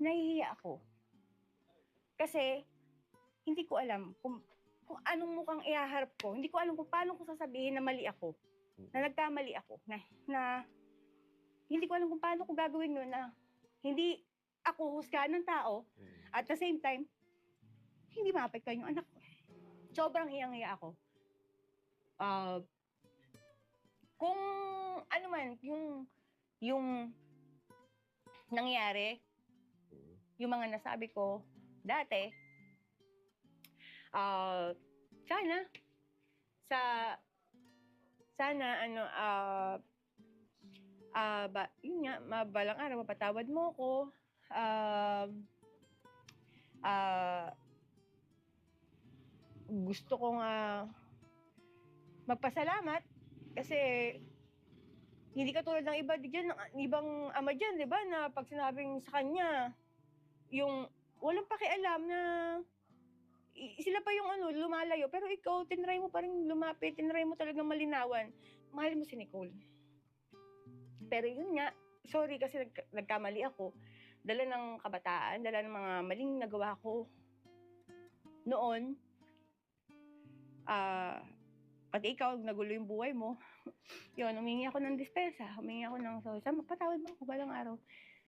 nahihiya ako. Kasi, hindi ko alam kung anong mukhang ihaharap ko. Hindi ko alam kung paano ko sasabihin na mali ako. Na nagkamali ako. Na hindi ko alam kung paano ko gagawin yun na hindi ako husgahan ng tao. At the same time, hindi maapektuhan yung anak ko. Sobrang hiyang-hiya ako. Kung ano man, yung nangyari, yung mga nasabi ko dati, sana yun nga, balang araw mapatawad mo ko. Gusto kong magpasalamat kasi hindi katulad ng iba diyan, ibang ama diyan, 'di ba, na pag sinabing sa kanya, yung walang pakialam na sila pa yung lumalayo, pero ikaw tinry mo pa rin lumapit, tinry mo talagang malinawan. Mahal mo si Nicole. Pero yun nga, sorry kasi nagkamali ako. Dala ng kabataan, dala ng mga maling nagawa ko noon. Pati ikaw, nagulo yung buhay mo. Yun, humingi ako ng dispensa, humingi ako ng sorry. Magpatawad mo ako balang araw.